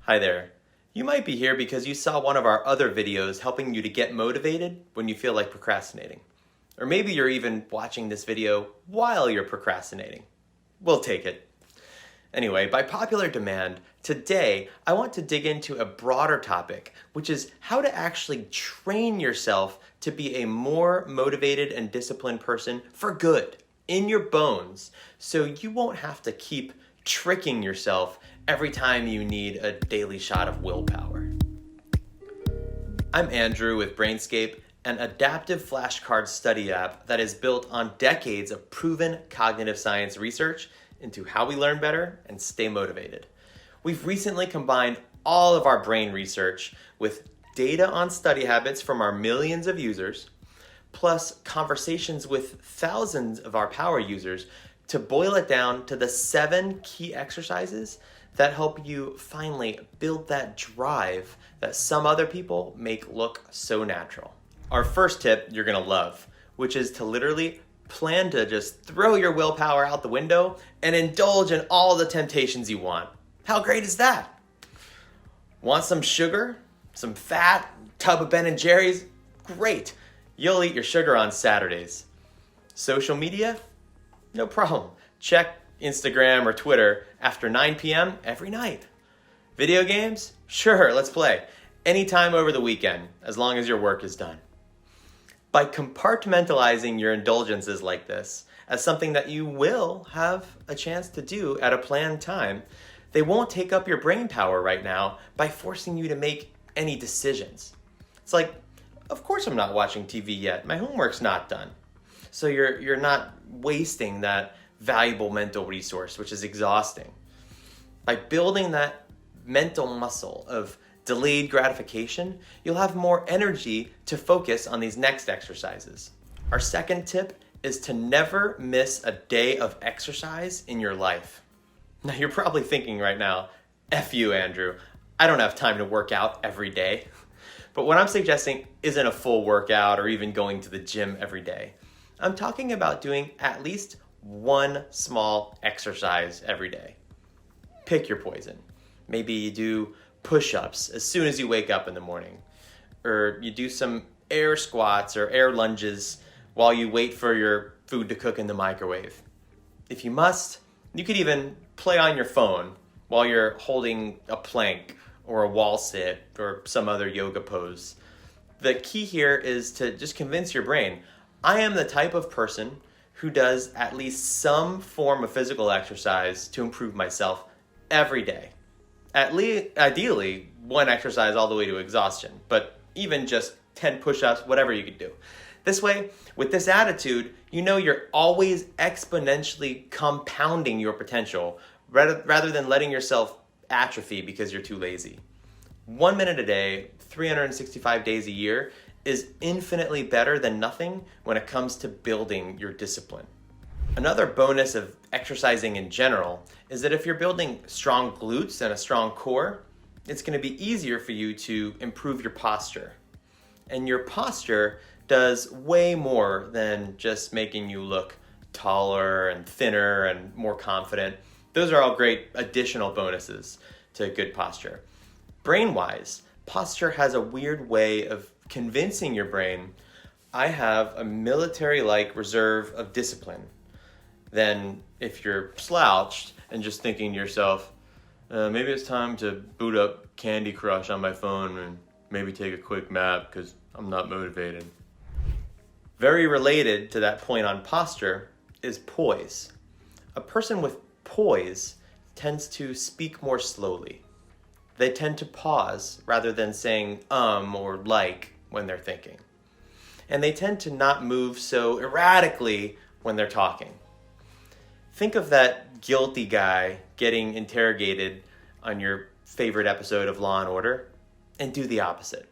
Hi there. You might be here because you saw one of our other videos helping you to get motivated when you feel like procrastinating. Or maybe you're even watching this video while you're procrastinating. We'll take it. Anyway, by popular demand, today I want to dig into a broader topic, which is how to actually train yourself to be a more motivated and disciplined person for good, in your bones, so you won't have to keep tricking yourself every time you need a daily shot of willpower. I'm Andrew with Brainscape, an adaptive flashcard study app that is built on decades of proven cognitive science research into how we learn better and stay motivated. We've recently combined all of our brain research with data on study habits from our millions of users, plus conversations with thousands of our power users to boil it down to the 7 key exercises that help you finally build that drive that some other people make look so natural. Our first tip you're gonna love, which is to literally plan to just throw your willpower out the window and indulge in all the temptations you want. How great is that? Want some sugar? Some fat? Tub of Ben & Jerry's? Great. You'll eat your sugar on Saturdays. Social media? No problem. Check Instagram or Twitter after 9 p.m. every night. Video games? Sure, let's play. Anytime over the weekend, as long as your work is done. By compartmentalizing your indulgences like this, as something that you will have a chance to do at a planned time, they won't take up your brain power right now by forcing you to make any decisions. It's like, of course I'm not watching TV yet. My homework's not done. So you're not wasting that valuable mental resource, which is exhausting. By building that mental muscle of delayed gratification, you'll have more energy to focus on these next exercises. Our second tip is to never miss a day of exercise in your life. Now you're probably thinking right now, F you, Andrew. I don't have time to work out every day. But what I'm suggesting isn't a full workout or even going to the gym every day. I'm talking about doing at least one small exercise every day. Pick your poison. Maybe you do push-ups as soon as you wake up in the morning. Or you do some air squats or air lunges while you wait for your food to cook in the microwave. If you must, you could even play on your phone while you're holding a plank or a wall sit or some other yoga pose. The key here is to just convince your brain, I am the type of person who does at least some form of physical exercise to improve myself every day. Ideally, one exercise all the way to exhaustion, but even just 10 push-ups, whatever you could do. This way, with this attitude, you know you're always exponentially compounding your potential rather than letting yourself atrophy because you're too lazy. 1 minute a day, 365 days a year is infinitely better than nothing when it comes to building your discipline. Another bonus of exercising in general is that if you're building strong glutes and a strong core, it's going to be easier for you to improve your posture. And your posture does way more than just making you look taller and thinner and more confident. Those are all great additional bonuses to good posture. Brain-wise, posture has a weird way of convincing your brain, I have a military-like reserve of discipline. Then if you're slouched and just thinking to yourself, maybe it's time to boot up Candy Crush on my phone and maybe take a quick nap because I'm not motivated. Very related to that point on posture is poise. A person with poise tends to speak more slowly. They tend to pause rather than saying or like when they're thinking. And they tend to not move so erratically when they're talking. Think of that guilty guy getting interrogated on your favorite episode of Law and Order and do the opposite.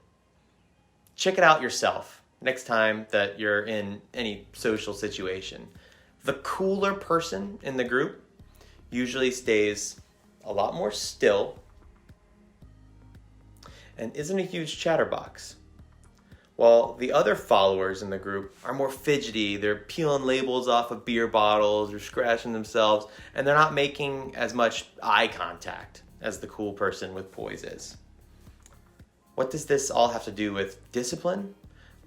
Check it out yourself next time that you're in any social situation. The cooler person in the group usually stays a lot more still and isn't a huge chatterbox. While the other followers in the group are more fidgety, they're peeling labels off of beer bottles or scratching themselves, and they're not making as much eye contact. as the cool person with poise is. What does this all have to do with discipline?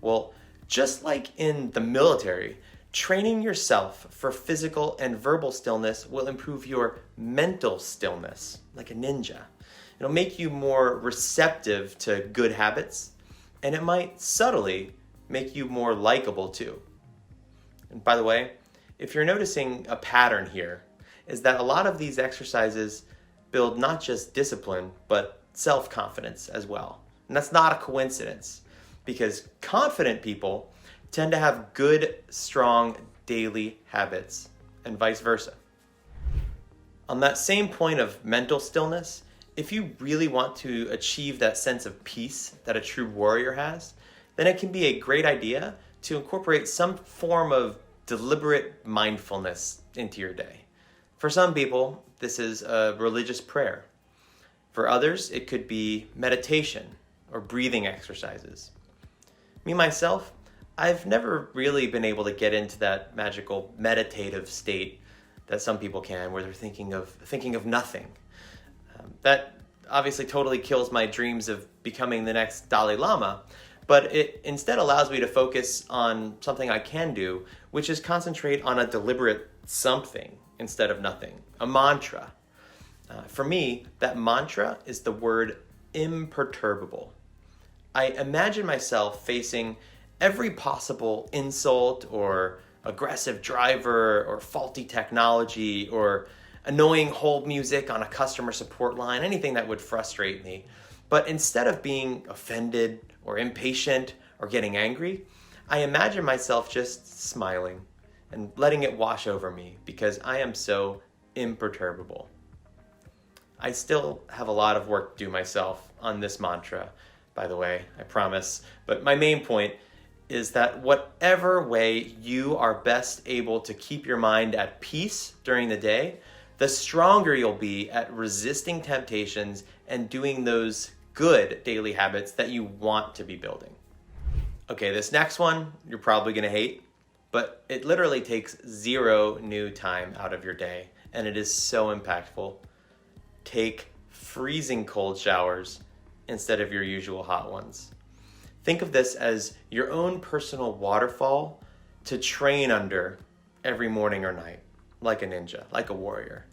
Well, just like in the military, training yourself for physical and verbal stillness will improve your mental stillness, like a ninja. It'll make you more receptive to good habits, and it might subtly make you more likable too. And by the way, if you're noticing a pattern here, is that a lot of these exercises build not just discipline, but self-confidence as well. And that's not a coincidence, because confident people tend to have good, strong daily habits, and vice versa. On that same point of mental stillness, if you really want to achieve that sense of peace that a true warrior has, then it can be a great idea to incorporate some form of deliberate mindfulness into your day. For some people, this is a religious prayer. For others, it could be meditation or breathing exercises. Me, myself, I've never really been able to get into that magical meditative state that some people can, where they're thinking of nothing. That obviously totally kills my dreams of becoming the next Dalai Lama, but it instead allows me to focus on something I can do, which is concentrate on a deliberate something instead of nothing, a mantra. For me, that mantra is the word imperturbable. I imagine myself facing every possible insult or aggressive driver or faulty technology or annoying hold music on a customer support line, anything that would frustrate me. But instead of being offended or impatient or getting angry, I imagine myself just smiling and letting it wash over me because I am so imperturbable. I still have a lot of work to do myself on this mantra, by the way, I promise. But my main point is that whatever way you are best able to keep your mind at peace during the day, the stronger you'll be at resisting temptations and doing those good daily habits that you want to be building. Okay, this next one you're probably gonna hate, but it literally takes 0 new time out of your day, and it is so impactful. Take freezing cold showers instead of your usual hot ones. Think of this as your own personal waterfall to train under every morning or night, like a ninja, like a warrior.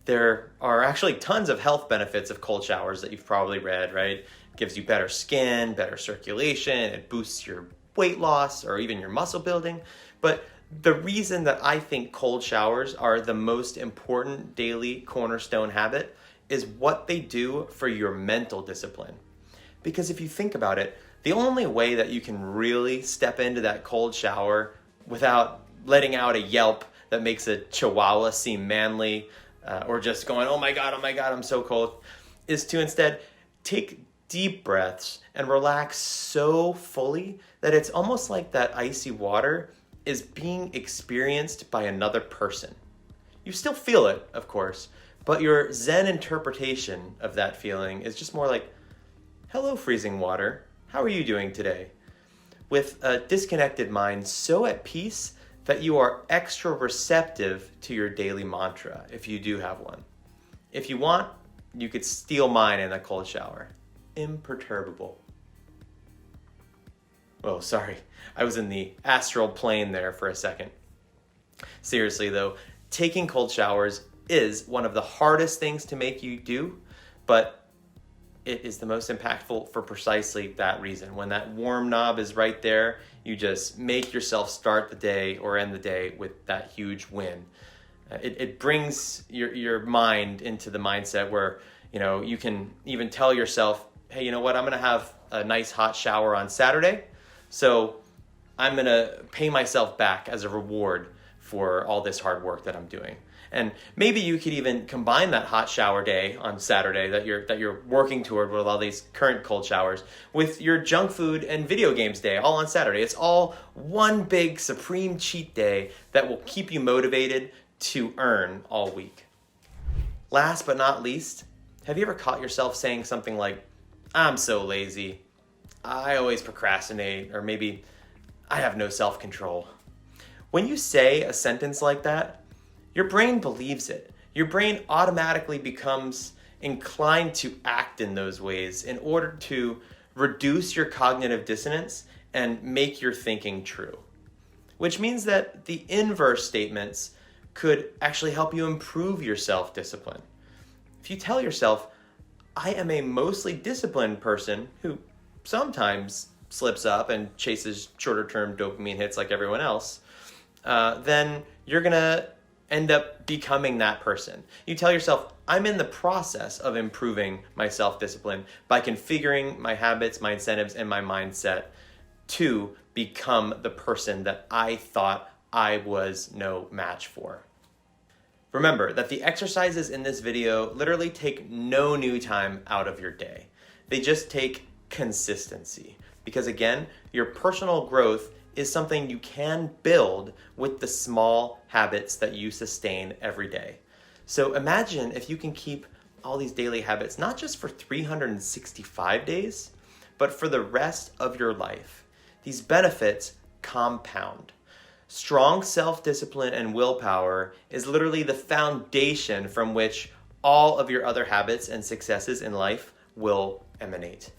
There are actually tons of health benefits of cold showers that you've probably read, right? It gives you better skin, better circulation, it boosts your weight loss or even your muscle building. But the reason that I think cold showers are the most important daily cornerstone habit is what they do for your mental discipline. Because if you think about it, the only way that you can really step into that cold shower without letting out a yelp that makes a chihuahua seem manly, or just going, oh my God, I'm so cold, is to instead take deep breaths and relax so fully that it's almost like that icy water is being experienced by another person. You still feel it, of course, but your Zen interpretation of that feeling is just more like, hello, freezing water. How are you doing today? With a disconnected mind so at peace that you are extra receptive to your daily mantra, if you do have one. If you want, you could steal mine in a cold shower. Imperturbable. Oh, sorry. I was in the astral plane there for a second. Seriously though, taking cold showers is one of the hardest things to make you do, but it is the most impactful for precisely that reason. When that warm knob is right there, you just make yourself start the day or end the day with that huge win. It brings your mind into the mindset where, you can even tell yourself, hey, you know what? I'm gonna have a nice hot shower on Saturday, so I'm gonna pay myself back as a reward for all this hard work that I'm doing. And maybe you could even combine that hot shower day on Saturday that you're working toward with all these current cold showers with your junk food and video games day all on Saturday. It's all one big supreme cheat day that will keep you motivated to earn all week. Last but not least, have you ever caught yourself saying something like, I'm so lazy, I always procrastinate, or maybe I have no self-control? When you say a sentence like that, your brain believes it. Your brain automatically becomes inclined to act in those ways in order to reduce your cognitive dissonance and make your thinking true. Which means that the inverse statements could actually help you improve your self-discipline. If you tell yourself, I am a mostly disciplined person who sometimes slips up and chases shorter-term dopamine hits like everyone else, then you're gonna end up becoming that person. You tell yourself, I'm in the process of improving my self-discipline by configuring my habits, my incentives, and my mindset to become the person that I thought I was no match for. Remember that the exercises in this video literally take no new time out of your day. They just take consistency. Because again, your personal growth is something you can build with the small habits that you sustain every day. So imagine if you can keep all these daily habits, not just for 365 days, but for the rest of your life. These benefits compound. Strong self-discipline and willpower is literally the foundation from which all of your other habits and successes in life will emanate.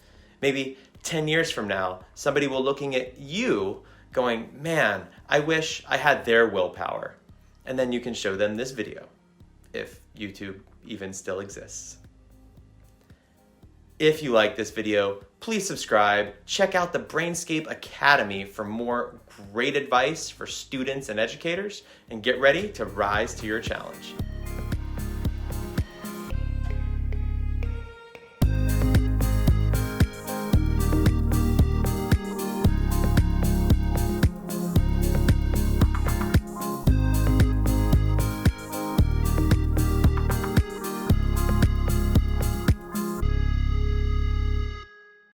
Maybe 10 years from now, somebody will looking at you going, man, I wish I had their willpower. And then you can show them this video, if YouTube even still exists. If you like this video, please subscribe. Check out the Brainscape Academy for more great advice for students and educators, and get ready to rise to your challenge.